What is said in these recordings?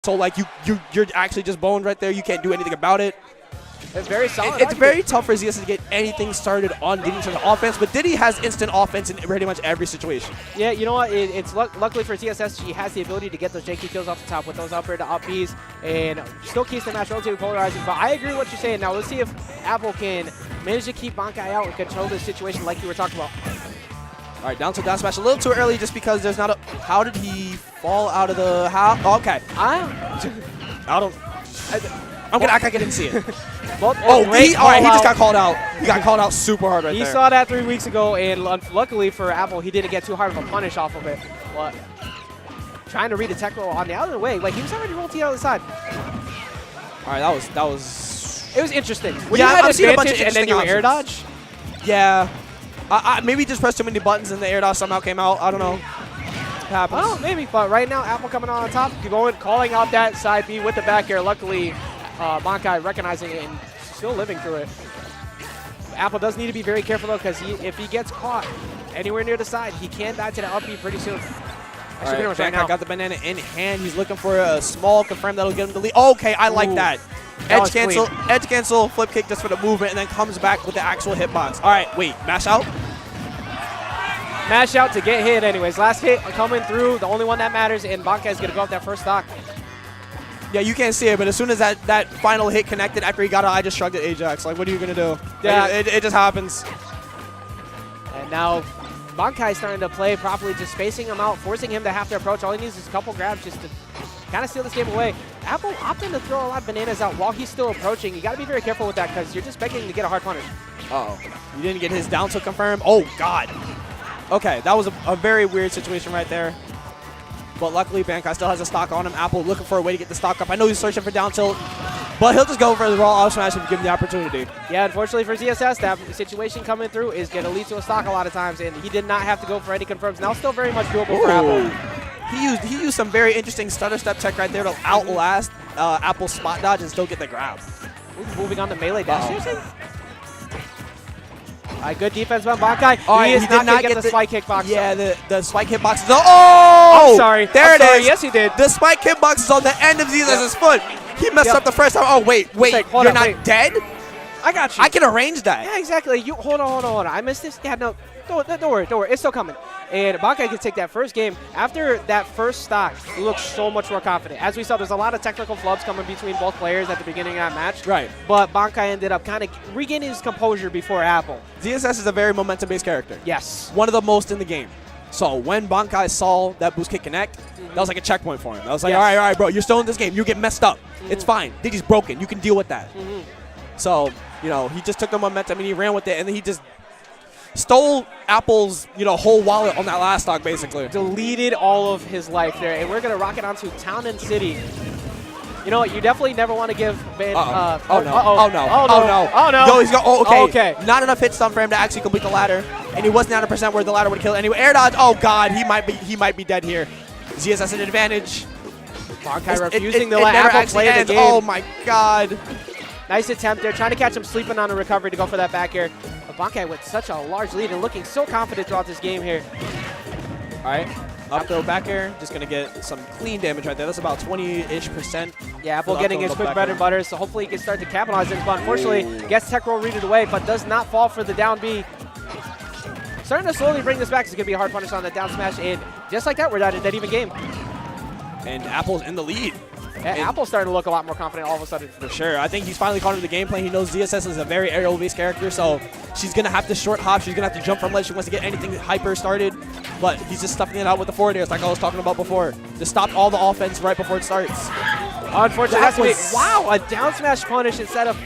So like you're actually just boned right there. You can't do anything about it. It's very solid. It's very tough for ZSS to get anything started on Diddy in terms of offense, but Diddy has instant offense in pretty much every situation. Yeah, you know what? It's luckily for ZSS, she has the ability to get those janky kills off the top with those up air to up Bs and still keeps the match relatively polarizing. But I agree with what you're saying. Now let's see if SchApple can manage to keep Bankai out and control this situation like you were talking about. All right, down to down smash a little too early just because there's not a. How did he fall out of the house? Oh, okay. I'm gonna act like I didn't see it. Well, all right, he just got called out. He got called out super hard right there. He saw that 3 weeks ago, and luckily for SchApple, he didn't get too hard of a punish off of it. But trying to read a tech roll on the other way, like he was already rolling T on the side. All right, that was. It was interesting. When you had advantage and then you air dodge. Yeah, maybe just pressed too many buttons and the air dodge somehow came out. I don't know. It happens. Oh, maybe. But right now, SchApple coming on top, calling out that side B with the back air. Luckily, Bankai recognizing it and still living through it. SchApple does need to be very careful though, because if he gets caught anywhere near the side, he can die to the up B pretty soon. All right, Bankai got the banana in hand. He's looking for a small confirm that'll get him the lead. Okay, I like that. Edge cancel, flip kick just for the movement, and then comes back with the actual hitbox. All right, wait, mash out? Mash out to get hit anyways. Last hit coming through, the only one that matters, and Bankai's going to go up that first stock. Yeah, you can't see it, but as soon as that final hit connected after he got it, I just shrugged at Ajax. Like, what are you going to do? Yeah. It just happens. And now Bankai starting to play properly, just spacing him out, forcing him to have to approach. All he needs is a couple grabs just to kind of steal this game away. SchApple opting to throw a lot of bananas out while he's still approaching. You got to be very careful with that because you're just begging to get a hard punish. Uh-oh. You didn't get his down tilt confirmed. Oh, God. Okay, that was a very weird situation right there. But luckily, Bankai still has a stock on him. SchApple looking for a way to get the stock up. I know he's searching for down tilt, but he'll just go for the raw off smash if you give him the opportunity. Yeah, unfortunately for ZSS, that situation coming through is going to lead to a stock a lot of times, and he did not have to go for any confirms. Now still very much doable for SchApple. He used some very interesting stutter step tech right there to outlast SchApple's spot dodge and still get the grab. Moving on to melee dash. Good defense by Bankai. He is not going to get the spike hitbox. Yeah, the spike hitbox is I'm sorry. There it is. Yes, he did. The spike hitbox is on the end of ZSS's foot. He messed up the first time. Oh, wait. You're not dead? I got you. I can arrange that. Yeah, exactly. You hold on. I missed this. Yeah, no. Don't worry. It's still coming. And Bankai can take that first game. After that first stock, he looks so much more confident. As we saw, there's a lot of technical flubs coming between both players at the beginning of that match. Right. But Bankai ended up kind of regaining his composure before SchApple. ZSS is a very momentum-based character. Yes. One of the most in the game. So when Bankai saw that boost kick connect, that was like a checkpoint for him. I was like, all right, bro, you're still in this game. You get messed up. It's fine. Diddy's broken. You can deal with that. So, he just took the momentum and he ran with it, and then he just stole SchApple's, whole wallet on that last stock, basically. Deleted all of his life there, and we're going to rock it onto Town and City. You know what? You definitely never want to give Ben. Oh no! Yo, he's okay. Not enough hit stun for him to actually complete the ladder, and he wasn't 100% where the ladder would kill anyway. Air dodge. Oh God, he might be dead here. ZSS an advantage. Bankai refusing to let SchApple play the game. Oh my God. Nice attempt there, trying to catch him sleeping on a recovery to go for that back air. But Bankai with such a large lead and looking so confident throughout this game here. All right, up throw back air, just going to get some clean damage right there. That's about 20-ish%. Yeah, SchApple getting his quick bread and butter, so hopefully he can start to capitalize this. But unfortunately, gets tech roll readed away, but does not fall for the down B. Starting to slowly bring this back. It's going to be a hard punish on the down smash, and just like that, we're at a dead even game. And SchApple's in the lead. Yeah, SchApple's starting to look a lot more confident all of a sudden. For sure. I think he's finally caught into the game plan. He knows ZSS is a very aerial-based character, so she's going to have to short hop. She's going to have to jump from ledge. She wants to get anything hyper started, but he's just stuffing it out with the forward airs like I was talking about before. Just stop all the offense right before it starts. Unfortunately, wow, a down smash punish instead of...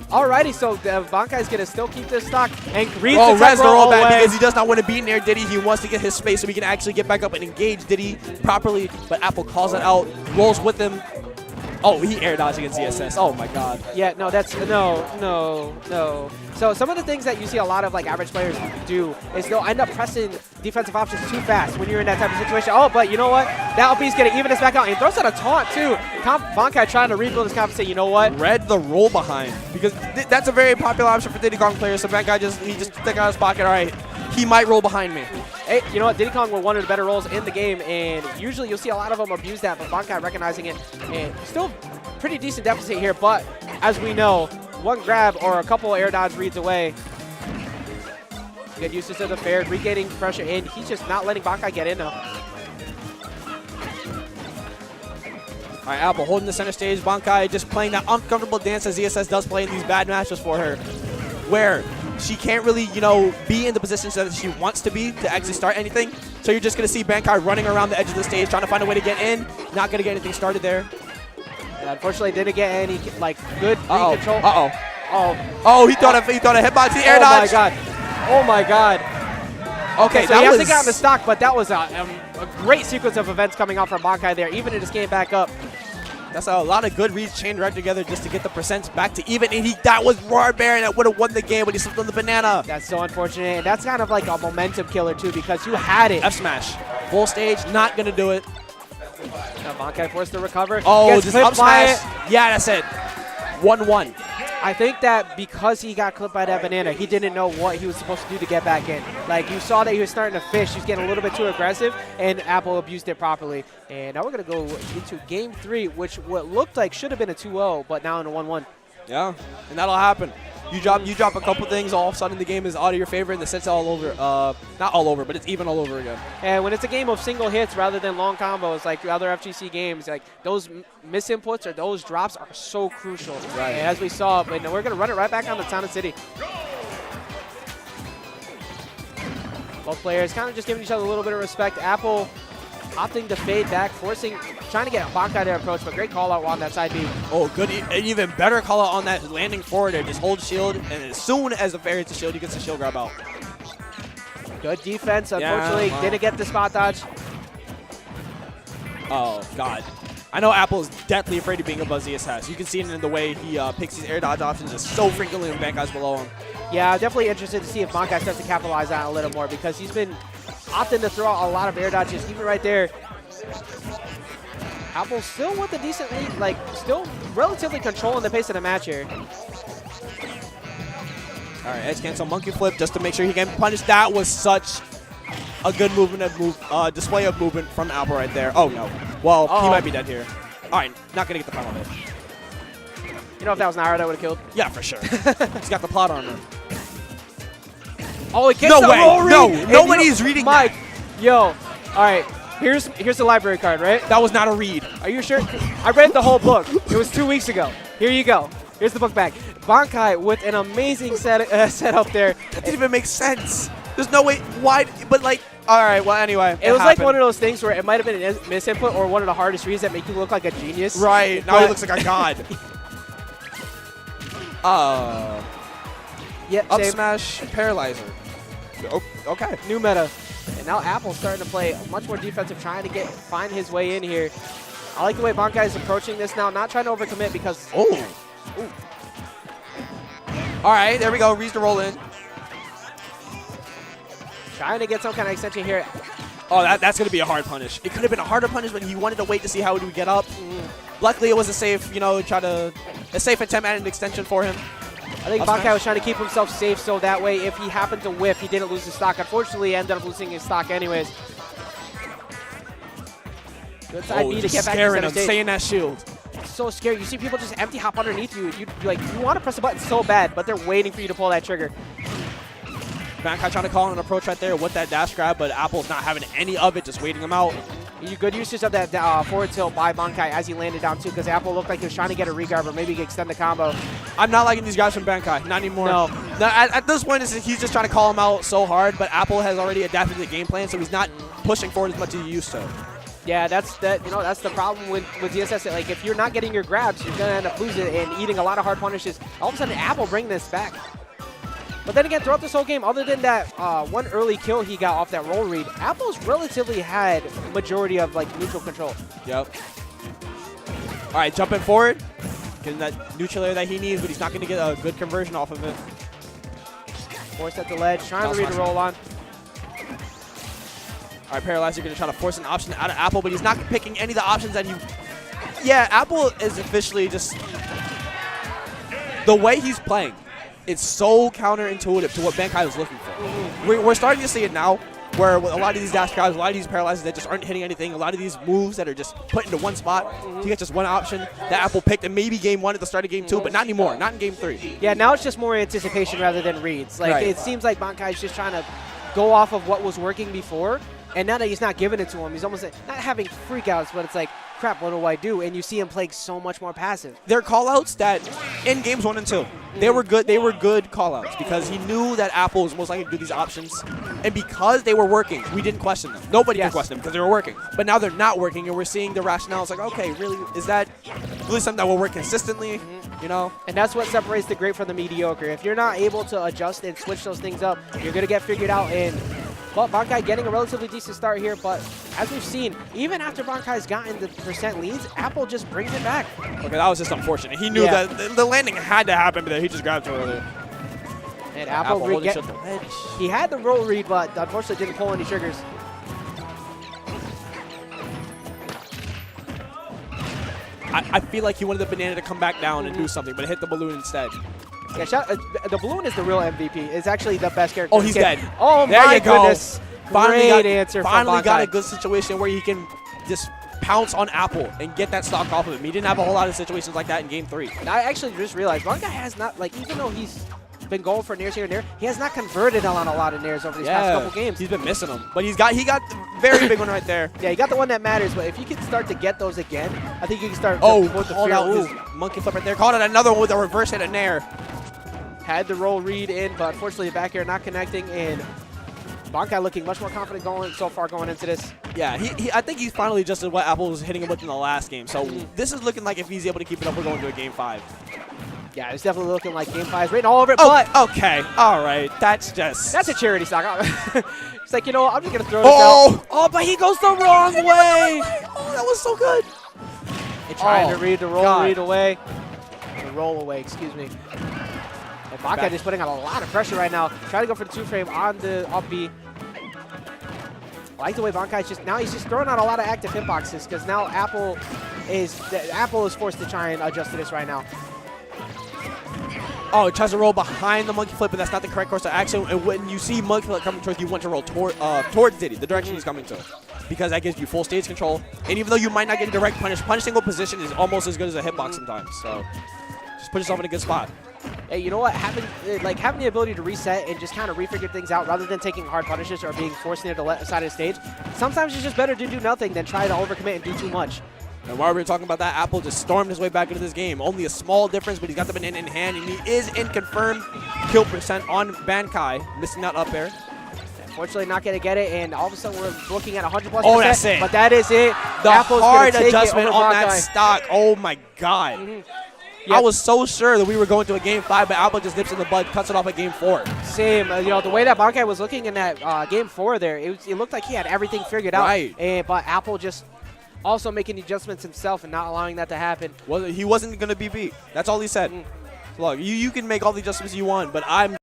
Alrighty, so Bankai's going to still keep this stock and reads the tech roll back because he does not want to be near Diddy. He wants to get his space so he can actually get back up and engage Diddy properly, but SchApple calls it out, rolls with him. Oh, he air dodged against ZSS. Oh my God. Yeah, no, that's no. So some of the things that you see a lot of average players do is they'll end up pressing defensive options too fast when you're in that type of situation. Oh, but you know what? That LP's going to even us back out. And he throws out a taunt too. Bankai trying to rebuild his confidence. Say, you know what? Read the roll behind because that's a very popular option for Diddy Kong players. So Bankai he just took out his pocket. All right, he might roll behind me. Hey, you know what? Diddy Kong were one of the better roles in the game, and usually you'll see a lot of them abuse that, but Bankai recognizing it, and still pretty decent deficit here, but as we know, one grab or a couple air dodge reads away. Good usage of the fair, regaining pressure, and he's just not letting Bankai get in now. All right, Apple holding the center stage. Bankai just playing that uncomfortable dance that ZSS does play in these bad matches for her, where she can't really, you know, be in the position that she wants to be to actually start anything. So you're just going to see Bankai running around the edge of the stage, trying to find a way to get in. Not going to get anything started there. And unfortunately, didn't get any, like, good control. Oh, he thought a hitbox, the air dodge. Oh, my God. Oh, my God. Okay, so he hasn't gotten the stock, but that was a great sequence of events coming out from Bankai there, even in his game back up. That's a lot of good reads chained right together just to get the percents back to even. And that was Roar Baron that would have won the game when he slipped on the banana. That's so unfortunate. And that's kind of like a momentum killer, too, because you had it. F smash. Full stage, not going to do it. Now Bankai forced to recover. Oh, just up smash. Yeah, that's it. 1-1. I think that because he got clipped by that banana, he didn't know what he was supposed to do to get back in. Like, you saw that he was starting to fish. He was getting a little bit too aggressive, and Apple abused it properly. And now we're going to go into Game 3, which what looked like should have been a 2-0, but now in a 1-1. Yeah, and that'll happen. You drop a couple things, all of a sudden the game is out of your favor, and the set's all over. Not all over, but it's even all over again. And when it's a game of single hits rather than long combos like the other FGC games, like those misinputs or those drops are so crucial. Right. And as we saw, and we're going to run it right back on the Town and City. Both players kind of just giving each other a little bit of respect. Apple opting to fade back, trying to get Bankai their approach, but great call out on that side B. Oh, good. An even better call out on that landing forward there. Just hold shield, and as soon as the fair hits the shield, he gets the shield grab out. Good defense. Unfortunately, didn't get the spot dodge. Oh, God. I know Apple is deathly afraid of being above ZSS. You can see it in the way he picks these air dodge options just so frequently when Bankai's below him. Yeah, definitely interested to see if Bankai starts to capitalize on it a little more because he's been opting to throw out a lot of air dodges, even right there. Apple still with a decent lead, like still relatively controlling the pace of the match here. All right, edge cancel, monkey flip just to make sure he can punish. That was such a good display of movement from Apple right there. Oh, no. Well, he might be dead here. All right, not going to get the final hit. You know, if that was an arrow, that would have killed. Yeah, for sure. He's got the plot armor. Oh, it gets no way. No, nobody's reading Mike, yo, all right, here's the library card, right? That was not a read. Are you sure? I read the whole book. It was 2 weeks ago. Here you go. Here's the book back. Bankai with an amazing setup there. That didn't even make sense. There's no way. Why? But, like, all right, well, anyway. It was like one of those things where it might have been a misinput or one of the hardest reads that make you look like a genius. Right. Now he looks like a god. Yep, up smash, paralyzer. Oh, okay. New meta. And now Apple's starting to play much more defensive, trying to find his way in here. I like the way Bankai is approaching this now, not trying to overcommit because... Oh. Ooh. All right, there we go. Reads to roll in. Trying to get some kind of extension here. Oh, that's going to be a hard punish. It could have been a harder punish, but he wanted to wait to see how he would get up. Luckily, it was a safe, a safe attempt at an extension for him. I think Bankai was trying to keep himself safe so that way if he happened to whiff, he didn't lose his stock. Unfortunately, he ended up losing his stock anyways. Good side B to get back to center stage. Stay in that shield. It's so scary. You see people just empty hop underneath you. You want to press a button so bad, but they're waiting for you to pull that trigger. Bankai trying to call an approach right there with that dash grab, but Apple's not having any of it, just waiting him out. Good usage of that forward tilt by Bankai as he landed down too, because Apple looked like he was trying to get a regrab or maybe extend the combo. I'm not liking these guys from Bankai, not anymore. No. At this point, he's just trying to call him out so hard, but Apple has already adapted the game plan, so he's not pushing forward as much as he used to. Yeah, that's the problem with ZSS. Like, if you're not getting your grabs, you're gonna end up losing and eating a lot of hard punishes. All of a sudden, Apple bring this back. But then again, throughout this whole game, other than that one early kill he got off that roll read, Apple's relatively had majority of like neutral control. Yep. All right, jumping forward, getting that neutral air that he needs, but he's not going to get a good conversion off of it. Forced at the ledge, trying to read the roll on. All right, Paralyzer going to try to force an option out of Apple, but he's not picking any of the options that he... Yeah, Apple is officially just... The way he's playing, it's so counterintuitive to what Bankai was looking for. We're starting to see it now. where a lot of these dash grabs, a lot of these paralyzes that just aren't hitting anything, a lot of these moves that are just put into one spot to get just one option that Apple picked in maybe game 1 at the start of game 2, but not anymore, not in game 3. Yeah, now it's just more anticipation rather than reads. Like, it seems like Bankai's just trying to go off of what was working before, and now that he's not giving it to him, he's almost like, not having freakouts, but it's like, crap, what do I do? And you see him playing so much more passive. They're callouts that in games 1 and 2, they were good. They were good callouts because he knew that Apple was most likely to do these options, and because they were working, we didn't question them. Nobody could question them because they were working. But now they're not working, and we're seeing the rationale. It's like, okay, really, is that really something that will work consistently? You know? And that's what separates the great from the mediocre. If you're not able to adjust and switch those things up, you're going to get figured out. And well, Bankai getting a relatively decent start here, but as we've seen, even after Bankai's gotten the percent leads, Apple just brings it back. Okay, that was just unfortunate. He knew that the landing had to happen, but he just grabbed too early. And Apple he had the roll read, but unfortunately didn't pull any triggers. I feel like he wanted the banana to come back down and do something, but it hit the balloon instead. Yeah, the balloon is the real MVP. It's actually the best character. Oh, he's dead. Oh, there my you go. goodness. Great answer from Finally got Bankai. a good situation where he can just pounce on Apple and get that stock off of him. He didn't have a whole lot of situations like that in game 3. And I actually just realized Bankai has not, like, even though he's been going for nairs here and there, he has not converted on a lot of nairs over these past couple games. He's been missing them. But he got the very big one right there. Yeah, he got the one that matters, but if he can start to get those again, I think he can start with the called out his monkey flip right there. Called out another one with a reverse hit and nair. Had the roll read in, but unfortunately the back air not connecting, and Bankai looking much more confident so far going into this. Yeah, I think he's finally adjusted what Apple was hitting him with in the last game. So this is looking like if he's able to keep it up, we're going to a game 5. Yeah, it's definitely looking like game 5 is written all over it, but okay, all right, that's a charity stock. It's like, you know what, I'm just going to throw this out. Oh, but he goes the wrong way. Oh, that was so good. And trying to read the roll read away. The roll away, excuse me. And Bankai just putting on a lot of pressure right now. Trying to go for the 2-frame on the up B. I like the way Bankai's he's just throwing out a lot of active hitboxes because now Apple is forced to try and adjust to this right now. Oh, it tries to roll behind the monkey flip, but that's not the correct course of action. And when you see monkey flip coming towards you, want to roll towards Diddy, the direction he's coming to, because that gives you full stage control. And even though you might not get a direct punish single position is almost as good as a hitbox sometimes. So just put yourself in a good spot. Hey, you know what? Having the ability to reset and just kind of refigure things out rather than taking hard punishes or being forced near the left side of the stage, sometimes it's just better to do nothing than try to overcommit and do too much. And while we were talking about that, Apple just stormed his way back into this game. Only a small difference, but he's got the banana in hand, and he is in confirmed kill percent on Bankai, missing that up air. Unfortunately, not going to get it, and all of a sudden we're looking at 100+%. Oh, that's it. But that is it. The Apple's hard take adjustment it over on Bankai. that stock. Oh, my God. Yep. I was so sure that we were going to a game 5, but Apple just nips in the bud, cuts it off at game 4. Same. You know, the way that Bankai was looking in that game 4 there, it looked like he had everything figured out. Right. But Apple just also making adjustments himself and not allowing that to happen. Well, he wasn't going to be beat. That's all he said. Look, you can make all the adjustments you want, but I'm